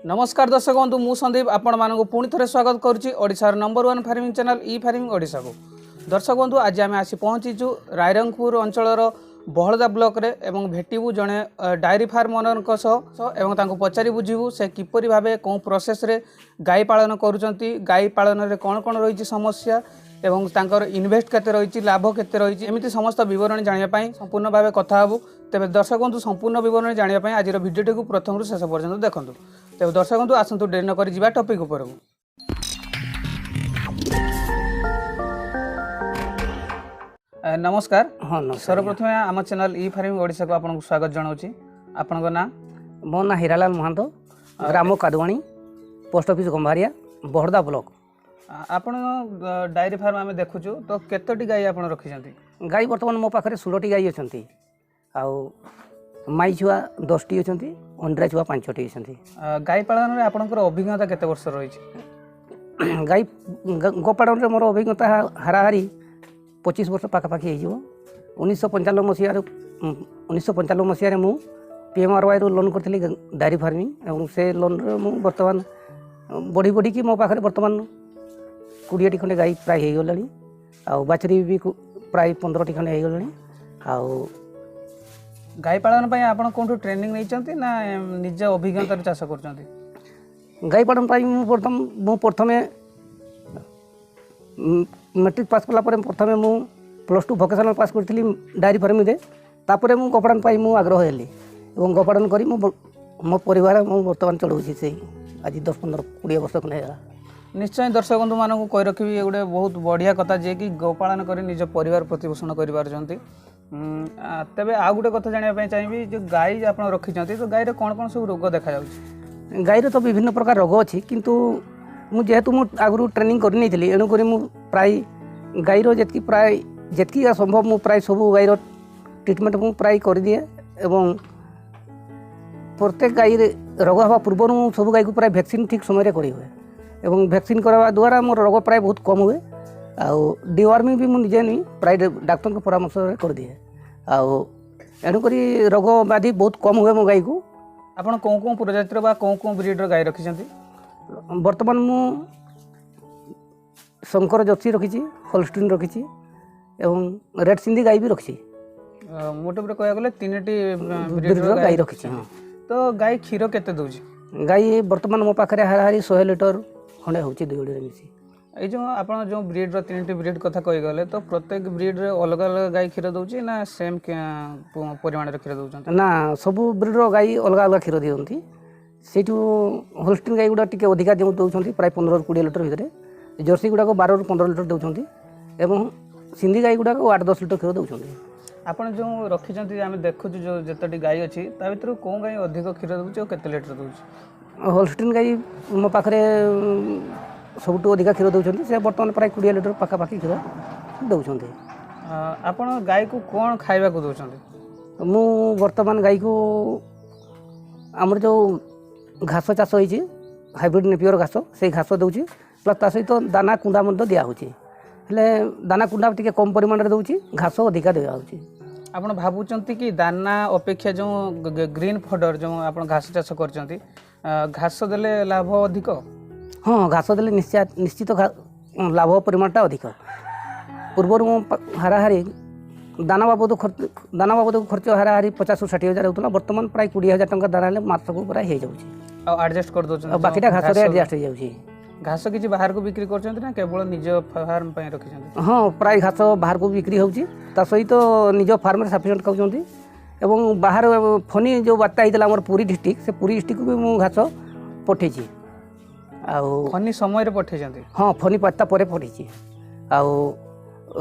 नमस्कार दर्शक बंधु मु संदीप आपण मानक पुणी थे स्वागत करुच्ची ओडिशार नंबर 1 फार्मिंग चैनल ई फार्मिंग ओडिशा को। दर्शक बंधु आज आम आसी पहुँचीचु रायरंगपुर अंचलर बहलदा ब्लॉक रे एवं भेटू जड़े डायरी फार्म ओनर एवं पचारि बुझू से किपरि भाव कौन प्रोसेस रे गाई पालन करुँच गाई पालन रे कौन कौन रही समस्या एवं तांकर इन्वेस्ट केते रही लाभ केते रही एमती समस्त बरणी जानापी संपूर्ण भाव कथा हबू। तेज दर्शक बंधु संपूर्ण बरणी जानापी आज भिडियोटी को प्रथम शेष पर्यंत देखूँ। तेज दर्शक बंधु आसतु डेरी नक जा टॉपिक उपर को। नमस्कार। हाँ सर्वप्रथम आम चैनल ई फार्मिंग ओडिशा को आपको स्वागत जनाऊँगी। आपण ना मो ना हिरालाल मोहांत ग्राम कादवाणी पोस्ट ऑफिस गंभारिया बहरदा ब्लॉक। आपण डायरी फार्म आम देखुचु तो केतोटी गाई आप रखिछंती? गाई बर्तमान मो पाखे 16टी गाई अच्छी आउ माई छुआ 10टी अच्छी अंडा छुआ 5टी अच्छी। गाई पालन में आपंकर अभिज्ञता केते वर्ष रही? गाई गोपालन में मोर अभिज्ञता हाराहारी 25 वर्ष पाखापाखि हो। 1995 मसीह 1995 मसीह मु PMRY रू लोन करी डायरी फार्मिंग और से लोन मु बर्तमान बढ़ी बढ़ी कि मो पाखे बर्तमान 20टी खंडे गाई प्राय हो गलानी आउ बाछरी भी प्राय 15टी खंडे हो गलानी। आउ गाई पालन पाई आपण कोन ट्रेनिंग नहीं ना निज अभिज्ञता चाष कर? गाई पालन पाई मु प्रथमे मैट्रिक पास कला प्रथमे मु +2 भोकेशनल पास करथिली डायरी फार्मिंग रे। तापरे मु गोपालन पाई मु आग्रह हेली और गोपालन करी मो परिवार मु वर्तमान चलाउछि से आज 10-15-20 वर्ष खने। निश्चय दर्शक बंधु मानक कही रखी ये गोटे बहुत बढ़िया कथा जे कि गोपालन कर निज परिवार प्रतिपोषण कर। तेबे आ गोटे कथा जानापी चाहिए जो गाई आप रखिंट तो गाई कौन कौन सब रोग देखा जाउछि? गाई तो विभिन्न प्रकार रोग अच्छी किंतु जेहेतु मु आगु ट्रेनिंग कर नहीं थी एणुक प्राय गाईर जी प्राय जी संभव मु प्राय सब गाईर ट्रिटमेंट मु प्राय कर दिए एवं प्रत्येक गाई रोग हवा पूर्व सब गाई को प्राय वैक्सीन ठीक समय करी हुए एवं वैक्सीन करवा द्वारा मोर रोग प्राय बहुत कम हुए। आउ डिवार्मिंग भी मुझे नहीं प्राय डाक्तर के परामर्श कर दिए आउ एणुक रोग व्याधि बहुत कम हुए मो गाई को। आपन कौन कौन प्रजातिर बा कौन कौन ब्रीडर गाई रखिछंती? वर्तमान मु शंकर जर्सी रखी होल्स्टीन रखी एवं रेड सिंधी गाई भी रखी। मोटे पर कह गले 3टी ब्रीडर गाई रखी। तो गाई क्षीर केते दउछि? गाई वर्तमान मो पाखे हाराहारी 100 लिटर खंडे होची दुगड़ी मिसी। ये जो आप जो ब्रीड 3टी ब्रीड कथा कही गले तो प्रत्येक ब्रीड रे अलग अलग गाई क्षीर दउछि ना सेम परिमाण रे क्षीर दउछन? ना सब ब्रीडर गाई अलग अलग क्षीर दियंती। सेठू होल्स्टीन गाई गुड़ा टिके अधिका दउछंती प्राय 15-20 लिटर भितरे। जर्सी गुड़ा को 12-15 लिटर दउछंती एवं सिंधी गाई गुड़ा को 8-10 लिटर क्षीर दउछंती। आपण जो रखिछंती आमे देखु जो जतटी गाई अछि ता भितर कोन गाई अधिक क्षीर दउछि और केते लिटर दउछि? होल्स्टीन गाई मो पाखे सबुठू अधिका क्षीर दउछंती से वर्तमान प्राय 20 लिटर पाखापाखि क्षीर दउछंती। आपण गाई को कोन खाइबा को दउछंती? मु वर्तमान गाई को आमर जो घास चाष होइछि हाइब्रिड नेपियर घास से घास दउछि प्लस ता सहित दाना कुंडा मध्य दिया होछि हेले दाना कुंडा टिके कम परिमाण रे दउछि घास अधिका दिया होछि। आपण भाबुचंती कि दाना अपेक्षा जो ग्रीन फडर जो आपण घास चाष करचंती घास देले लाभ अधिक? हाँ घास देले निश्चित लाभ परिमाणटा अधिक। पूर्व हाराहारी दाना बाबद खर्च हाराहारी 50-60 हजार होता वर्तमान प्राय 20 हजार टंका दाना हेले मास को प्राय हो जाउछि एडजस्ट कर दउछन बाकीटा घास रे एडजस्ट हो जाउछि। घास किछि बाहर को बिक्री करचंती ना केवल निज फार्म पय रखिछंती? हाँ प्राय घास बाहर को बिक्री होउछि ता सहित निज फार्म रे सफिशिएंट खाउछंती एवं बाहर फनी जो बात्ता हितला हमर पुरी डिस्ट्रिक्ट से पुरी डिस्ट्रिक्ट को भी मु घास पठेछि। आउ फनी समय रे पठेछंती? हाँ फनी पत्ता परे पठेछि। आउ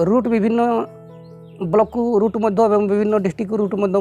रूट विभिन्न ब्लॉक को रूट मध्य एवं विभिन्न डिस्ट्रिक्ट रूट मध्य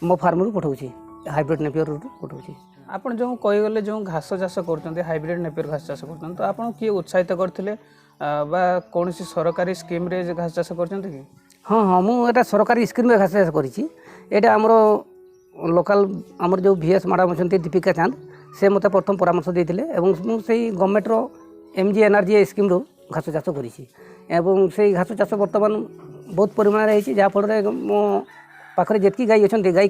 मो फार्म रू पठाउछि हाइब्रिड नेपियर रूट पठाउछि। आपण जो कही गले जो घास चाष करचंती हाइब्रिड नेपियर घास चाष करचंती तो आपण किए उत्साहित करथिले बा कोनसी सरकारी स्कीम रे घास चाष करचंती कि? हाँ हाँ मु एटा सरकारी स्कीम रे घास चाष करिछि। एटा हमरो लोकल हमर जो VS मैडम अछंती दीपिका चांद से मते प्रथम परामर्श देथिले एवं मु सेही गवर्नमेंट रो MGNRGA स्कीम रो घास चाष करिछि एवं सेही घास चाष वर्तमान बहुत परिमाण रे हिछि जहा फल रे मो पाखरे जेतकी गाई अछंती गाई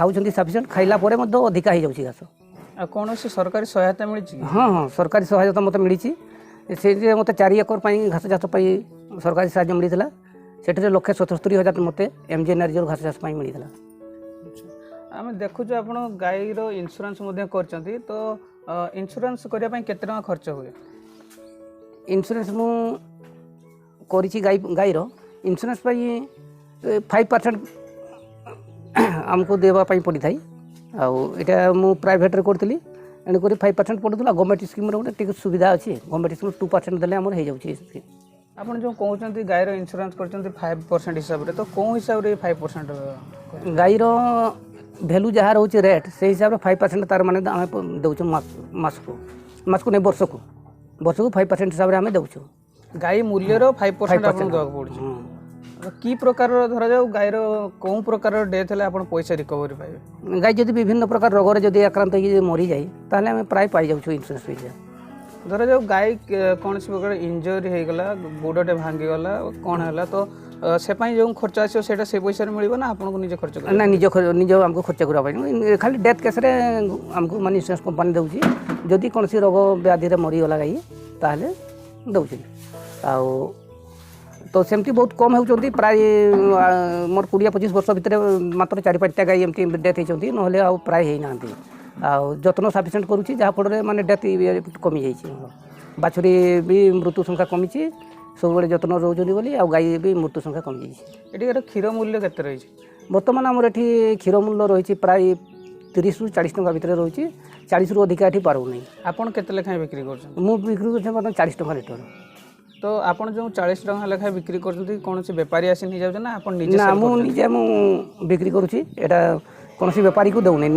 ଖାଉଛନ୍ତି ସଫିସିଏଣ୍ଟ ଖାଇଲା ପରେ ମଧ୍ୟ ଅଧିକା ହେଇଯାଉଛି ଘାସ। ଆଉ କୌଣସି ସରକାରୀ ସହାୟତା ମିଳିଛି କି? ହଁ ହଁ ସରକାରୀ ସହାୟତା ମୋତେ ମିଳିଛି। ସେଥିରେ ମୋତେ 4 ଏକର ପାଇଁ ଘାସ ଚାଷ ପାଇଁ ସରକାରୀ ସାହାଯ୍ୟ ମିଳିଥିଲା। ସେଠାରେ 1,77,000 ମୋତେ MGNRGର ଘାସ ଚାଷ ପାଇଁ ମିଳିଥିଲା। ଆମେ ଦେଖୁଛୁ ଆପଣ ଗାଈର ଇନ୍ସୁରାନ୍ସ ମଧ୍ୟ କରିଛନ୍ତି, ତ ଇନ୍ସୁରାନ୍ସ କରିବା ପାଇଁ କେତେ ଟଙ୍କା ଖର୍ଚ୍ଚ ହୁଏ? ଇନ୍ସୁରାନ୍ସ ମୁଁ କରିଛି ଗାଈର ଇନ୍ସୁରାନ୍ସ ପାଇଁ 5% ଆମକୁ ଦେବା ପାଇଁ ପଡ଼ିଥାଏ। ଆଉ ଏଇଟା ମୁଁ ପ୍ରାଇଭେଟ୍ରେ କରିଥିଲି, ଏଣୁକରି 5% ପଡ଼ୁଥିଲା। ଗଭର୍ଣ୍ଣମେଣ୍ଟ ସ୍କିମ୍ର ଗୋଟେ ଟିକେ ସୁବିଧା ଅଛି, ଗଭର୍ଣ୍ଣମେଣ୍ଟ ସ୍କିମ୍ 2% ଦେଲେ ଆମର ହେଇଯାଉଛି। ଆପଣ ଯେଉଁ କହୁଛନ୍ତି ଗାଈର ଇନ୍ସୁରାନ୍ସ କରିଛନ୍ତି 5% ହିସାବରେ, ତ କେଉଁ ହିସାବରେ 5%? ଗାଈର ଭ୍ୟାଲୁ ଯାହା ରହୁଛି ରେଟ୍ ସେଇ ହିସାବରେ 5% ତାର ମାନେ ଆମେ ଦେଉଛୁ ମାସକୁ ନେଇ ବର୍ଷକୁ 5% ହିସାବରେ ଆମେ ଦେଉଛୁ। ଗାଈ ମୂଲ୍ୟର 5% ଆପଣଙ୍କୁ ଦେବାକୁ ପଡ଼ୁଛି। କି ପ୍ରକାରର ଧରାଯାଉ ଗାଈର କେଉଁ ପ୍ରକାରର ଡେଥ୍ ହେଲେ ଆପଣ ପଇସା ରିକଭରି ପାଇବେ? ଗାଈ ଯଦି ବିଭିନ୍ନ ପ୍ରକାର ରୋଗରେ ଯଦି ଆକ୍ରାନ୍ତ ହେଇକି ମରିଯାଏ ତାହେଲେ ଆମେ ପ୍ରାୟ ପାଇଯାଉଛୁ ଇନ୍ସୁରାନ୍ସ ପଇସା। ଧରାଯାଉ ଗାଈ କୌଣସି ପ୍ରକାର ଇଞ୍ଜୁରି ହେଇଗଲା, ଗୋଡ଼ଟେ ଭାଙ୍ଗିଗଲା, କ'ଣ ହେଲା, ତ ସେ ପାଇଁ ଯେଉଁ ଖର୍ଚ୍ଚ ଆସିବ ସେଇଟା ସେ ପଇସାରେ ମିଳିବ ନା ଆପଣଙ୍କୁ ନିଜେ ଖର୍ଚ୍ଚ କରିବ? ନା ନିଜ ଆମକୁ ଖର୍ଚ୍ଚ କରିବା ପାଇଁ ଖାଲି ଡେଥ୍ କେସ୍ରେ ଆମକୁ ମାନେ ଇନ୍ସୁରାନ୍ସ କମ୍ପାନୀ ଦେଉଛି। ଯଦି କୌଣସି ରୋଗ ବ୍ୟାଧିରେ ମରିଗଲା ଗାଈ ତାହେଲେ ଦେଉଛି। ଆଉ ତ ସେମିତି ବହୁତ କମ୍ ହେଉଛନ୍ତି, ପ୍ରାୟ ମୋର 20-25 ବର୍ଷ ଭିତରେ ମାତ୍ର 4-5ଟା ଗାଈ ଏମିତି ଡେଥ୍ ହେଇଛନ୍ତି, ନହେଲେ ଆଉ ପ୍ରାୟ ହେଇନାହାନ୍ତି। ଆଉ ଯତ୍ନ ସଫିସିଏଣ୍ଟ କରୁଛି, ଯାହାଫଳରେ ମାନେ ଡେଥ୍ କମିଯାଇଛି। ବାଛୁରୀ ବି ମୃତ୍ୟୁ ସଂଖ୍ୟା କମିଛି, ସବୁବେଳେ ଯତ୍ନ ରହୁଛନ୍ତି ବୋଲି, ଆଉ ଗାଈ ବି ମୃତ୍ୟୁ ସଂଖ୍ୟା କମିଯାଇଛି। ଏଠିକାର କ୍ଷୀର ମୂଲ୍ୟ କେତେ ରହିଛି? ବର୍ତ୍ତମାନ ଆମର ଏଠି କ୍ଷୀର ମୂଲ୍ୟ ରହିଛି ପ୍ରାୟ 30ରୁ 40 ଟଙ୍କା ଭିତରେ ରହିଛି। 40ରୁ ଅଧିକା ଏଠି ପାରୁନାହିଁ। ଆପଣ କେତେ ଲେଖାଏଁ ବିକ୍ରି କରୁଛନ୍ତି? ମୁଁ ବିକ୍ରି କରୁଛି ବର୍ତ୍ତମାନ 40 ଟଙ୍କା ଲିଟର। ତ ଆପଣ ଯେଉଁ 40 ଟଙ୍କା ଲେଖାଏଁ ବିକ୍ରି କରୁଛନ୍ତି, କୌଣସି ବେପାରୀ ଆସି ନେଇଯାଉଛନ୍ତି ନା ଆପଣ ନିଜେ? ନା ମୁଁ ବିକ୍ରି କରୁଛି, ଏଇଟା କୌଣସି ବେପାରୀକୁ ଦେଉନି,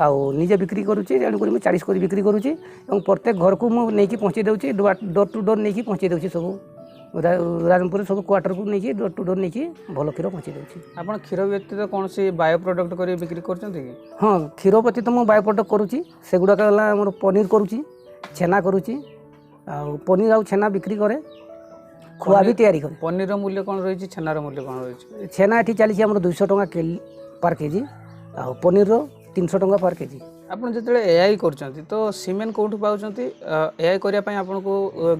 ଆଉ ନିଜେ ବିକ୍ରି କରୁଛି। ତେଣୁକରି ମୁଁ 40 କରି ବିକ୍ରି କରୁଛି ଏବଂ ପ୍ରତ୍ୟେକ ଘରକୁ ମୁଁ ନେଇକି ପହଞ୍ଚେଇ ଦେଉଛି, ଡୋର୍ ଟୁ ଡୋର୍ ନେଇକି ପହଞ୍ଚେଇ ଦେଉଛି। ସବୁ ରାଜନପୁରରେ ସବୁ କ୍ୱାର୍ଟରକୁ ନେଇକି ଡୋର୍ ଟୁ ଡୋର୍ ନେଇକି ଭଲ କ୍ଷୀର ପହଞ୍ଚେଇ ଦେଉଛି। ଆପଣ କ୍ଷୀର ବ୍ୟତୀତ କୌଣସି ବାୟୋ ପ୍ରଡ଼କ୍ଟ କରି ବିକ୍ରି କରୁଛନ୍ତି କି? ହଁ, କ୍ଷୀର ବ୍ୟତୀତ ମୁଁ ବାୟୋ ପ୍ରଡ଼କ୍ଟ କରୁଛି। ସେଗୁଡ଼ାକ ହେଲା ଆମର ପନିର କରୁଛି, ଛେନା କରୁଛି, ଆଉ ପନିର ଆଉ ଛେନା ବିକ୍ରି କରେ, ଖୁଆ ବି ତିଆରି କରେ। ପନିରର ମୂଲ୍ୟ କ'ଣ ରହିଛି, ଛେନାର ମୂଲ୍ୟ କ'ଣ ରହିଛି? ଛେନା ଏଠି ଚାଲିଛି ଆମର 200 ଟଙ୍କା ପର୍ କେଜି, ଆଉ ପନିରର 300 ଟଙ୍କା ପର୍ କେଜି। ଆପଣ ଯେତେବେଳେ AI କରୁଛନ୍ତି ତ ସିମେଣ୍ଟ କେଉଁଠୁ ପାଉଛନ୍ତି? AI କରିବା ପାଇଁ ଆପଣଙ୍କୁ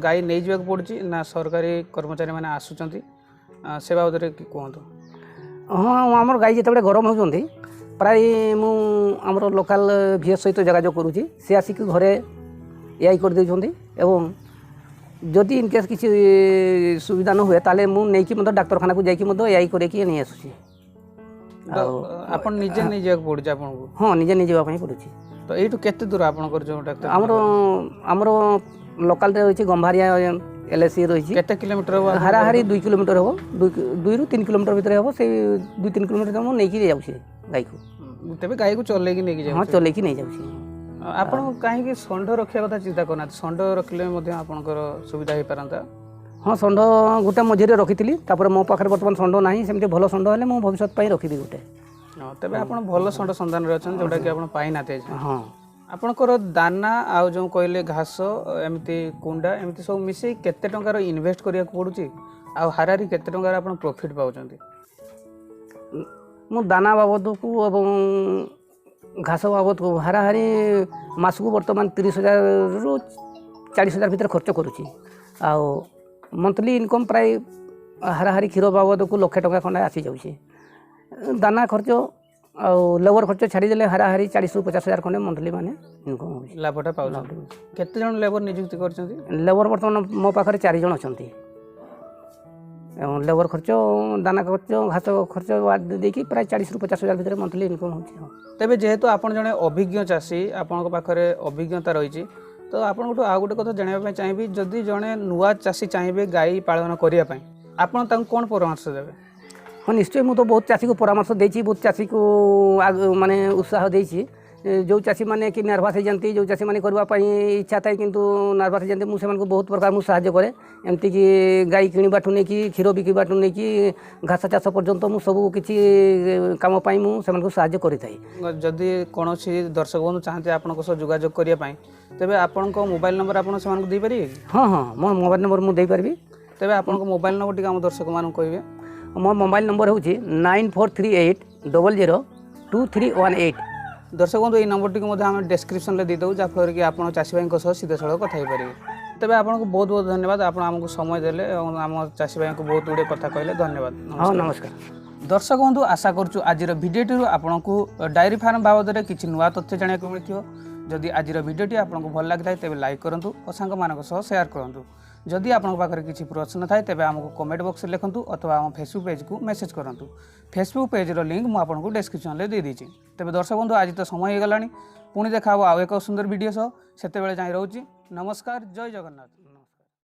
ଗାଈ ନେଇଯିବାକୁ ପଡ଼ୁଛି ନା ସରକାରୀ କର୍ମଚାରୀମାନେ ଆସୁଛନ୍ତି? ସେ ବାବଦରେ କୁହନ୍ତୁ। ହଁ, ଆମର ଗାଈ ଯେତେବେଳେ ଗରମ ହେଉଛନ୍ତି ପ୍ରାୟ ମୁଁ ଆମର ଲୋକାଲ VS ସହିତ ଯୋଗାଯୋଗ କରୁଛି। ସେ ଆସିକି ଘରେ AI କରିଦେଉଛନ୍ତି ଏବଂ ଯଦି ଇନକେସ୍ କିଛି ସୁବିଧା ନ ହୁଏ ତାହେଲେ ମୁଁ ନେଇକି ମଧ୍ୟ ଡାକ୍ତରଖାନାକୁ ଯାଇକି ମଧ୍ୟ AI କରିକି ନେଇ ଆସୁଛି। ଆଉ ଆପଣ ନିଜେ ନେଇଯିବାକୁ ପଡ଼ୁଛି ଆପଣଙ୍କୁ? ହଁ, ନିଜେ ନେଇଯିବା ପାଇଁ ପଡ଼ୁଛି। ତ ଏଇଠୁ କେତେ ଦୂର ଆପଣଙ୍କର ଯେଉଁ ଡାକ୍ତର? ଆମର ଲୋକାଲରେ ରହିଛି ଗମ୍ଭାରିଆ LIC ରହିଛି। କେତେ କିଲୋମିଟର ହେବ? ହାରାହାରି 2 କିଲୋମିଟର ହେବ, 2ରୁ 3 କିଲୋମିଟର ଭିତରେ ହେବ। ସେଇ 2-3 କିଲୋମିଟର ମୁଁ ନେଇକି ଯାଉଛି ଗାଈକୁ। ତେବେ ଗାଈକୁ ଚଲେଇକି ନେଇକି ଯାଉଛି? ହଁ, ଚଲେଇକି ନେଇଯାଉଛି। ଆପଣ କାହିଁକି ଷଣ୍ଢ ରଖିବା କଥା ଚିନ୍ତା କରୁନାହାନ୍ତି? ଷଣ୍ଢ ରଖିଲେ ମଧ୍ୟ ଆପଣଙ୍କର ସୁବିଧା ହେଇପାରନ୍ତା। ହଁ, ଷଣ୍ଢ ଗୋଟେ ମଝିରେ ରଖିଥିଲି, ତାପରେ ମୋ ପାଖରେ ବର୍ତ୍ତମାନ ଷଣ୍ଢ ନାହିଁ। ସେମିତି ଭଲ ଷଣ୍ଢ ହେଲେ ମୁଁ ଭବିଷ୍ୟତ ପାଇଁ ରଖିବି ଗୋଟେ। ହଁ, ତେବେ ଆପଣ ଭଲ ଷଣ୍ଢ ସନ୍ଧାନରେ ଅଛନ୍ତି, ଯେଉଁଟାକି ଆପଣ ପାଇନାହାନ୍ତି। ହଁ, ଆପଣଙ୍କର ଦାନା ଆଉ ଯେଉଁ କହିଲେ ଘାସ, ଏମିତି କୁଣ୍ଡା, ଏମିତି ସବୁ ମିଶେଇ କେତେ ଟଙ୍କାର ଇନଭେଷ୍ଟ କରିବାକୁ ପଡ଼ୁଛି ଆଉ ହାରାହାରି କେତେ ଟଙ୍କାର ଆପଣ ପ୍ରଫିଟ୍ ପାଉଛନ୍ତି? ମୁଁ ଦାନା ବାବଦକୁ ଏବଂ ଘାସ ବାବଦକୁ ହାରାହାରି ମାସକୁ ବର୍ତ୍ତମାନ 30,000ରୁ 40,000 ଭିତରେ ଖର୍ଚ୍ଚ କରୁଛି। ଆଉ ମନ୍ଥଲି ଇନକମ୍ ପ୍ରାୟ ହାରାହାରି କ୍ଷୀର ବାବଦକୁ 1,00,000 ଟଙ୍କା ଖଣ୍ଡେ ଆସିଯାଉଛି। ଦାନା ଖର୍ଚ୍ଚ ଆଉ ଲେବର ଖର୍ଚ୍ଚ ଛାଡ଼ିଦେଲେ ହାରାହାରି 40,000ରୁ 50,000 ଖଣ୍ଡେ ମନ୍ଥଲି ମାନେ ଇନକମ୍ ହେଉଛି। ଲାଭଟା ପାଉଛନ୍ତି? କେତେ ଜଣ ଲେବର ନିଯୁକ୍ତି କରିଛନ୍ତି? ଲେବର ବର୍ତ୍ତମାନ ମୋ ପାଖରେ 4 ଜଣ ଅଛନ୍ତି ଏବଂ ଲେବର ଖର୍ଚ୍ଚ, ଦାନା ଖର୍ଚ୍ଚ, ଘାସ ଖର୍ଚ୍ଚ ଦେଇକି ପ୍ରାୟ 40,000ରୁ 50,000 ଭିତରେ ମନ୍ଥଲି ଇନକମ୍ ହେଉଛି। ତେବେ ଯେହେତୁ ଆପଣ ଜଣେ ଅଭିଜ୍ଞ ଚାଷୀ, ଆପଣଙ୍କ ପାଖରେ ଅଭିଜ୍ଞତା ରହିଛି, ତ ଆପଣଙ୍କଠୁ ଆଉ ଗୋଟେ କଥା ଜାଣିବା ପାଇଁ ଚାହିଁବି, ଯଦି ଜଣେ ନୂଆ ଚାଷୀ ଚାହିଁବେ ଗାଈ ପାଳନ କରିବା ପାଇଁ, ଆପଣ ତାଙ୍କୁ କ'ଣ ପରାମର୍ଶ ଦେବେ? ହଁ, ନିଶ୍ଚୟ। ମୁଁ ତ ବହୁତ ଚାଷୀକୁ ପରାମର୍ଶ ଦେଇଛି, ବହୁତ ଚାଷୀକୁ ମାନେ ଉତ୍ସାହ ଦେଇଛି। ଯେଉଁ ଚାଷୀମାନେ କି ନର୍ଭସ୍ ହେଇଯାନ୍ତି, ଯେଉଁ ଚାଷୀମାନେ କରିବା ପାଇଁ ଇଚ୍ଛା ଥାଏ କିନ୍ତୁ ନର୍ଭସ୍ ହେଇଯାନ୍ତି, ମୁଁ ସେମାନଙ୍କୁ ବହୁତ ପ୍ରକାର ମୁଁ ସାହାଯ୍ୟ କରେ। ଏମିତିକି ଗାଈ କିଣିବାଠୁ ନେଇକି କ୍ଷୀର ବିକିବାଠୁ ନେଇକି ଘାସ ଚାଷ ପର୍ଯ୍ୟନ୍ତ ମୁଁ ସବୁ କିଛି କାମ ପାଇଁ ମୁଁ ସେମାନଙ୍କୁ ସାହାଯ୍ୟ କରିଥାଏ। ଯଦି କୌଣସି ଦର୍ଶକ ବନ୍ଧୁ ଚାହାନ୍ତି ଆପଣଙ୍କ ସହ ଯୋଗାଯୋଗ କରିବା ପାଇଁ, ତେବେ ଆପଣଙ୍କ ମୋବାଇଲ ନମ୍ବର ଆପଣ ସେମାନଙ୍କୁ ଦେଇପାରିବେ କି? ହଁ, ମୋ ମୋବାଇଲ ନମ୍ବର ମୁଁ ଦେଇପାରିବି। ତେବେ ଆପଣଙ୍କ ମୋବାଇଲ ନମ୍ବର ଟିକେ ଆମ ଦର୍ଶକମାନଙ୍କୁ କହିବେ। ମୋ ମୋବାଇଲ ନମ୍ବର ହେଉଛି 9438 00 2318। दर्शक बंधु ये नंबर टी आम डिस्क्रिप्शन में देदेव जहाँफल कि आप चाषी भाई सीधा सड़क कथा पारे। तेज आपको बहुत बहुत धन्यवाद आप आमको समय देले आम चाषी भाई को बहुत गुड़े कथा कहले धन्यवाद। हाँ नमस्कार। दर्शक बंधु आशा करूँ आज भिडियोटी आपको डायरी फार्म बाबद में किसी नुआ तथ्य जाना मिले। जदि आज भिडियोटी आपको भल लगी था तेज लाइक करूँ और सांग मान सेयार करूँ। जदि आपको पाखे किसी प्रश्न थाए तेज आमको कमेंट बॉक्स में लिखूँ अथवा आम फेसबुक पेज को मेसेज करूँ। फेसबुक पेजर लिंक मुझे डिस्क्रिप्शन में दे देती। तेज दर्शक बंधु आज तो समय हो गलानी पुणी देखा आउ एक सुंदर वीडियो सह से जाए रोचे। नमस्कार जय जगन्नाथ।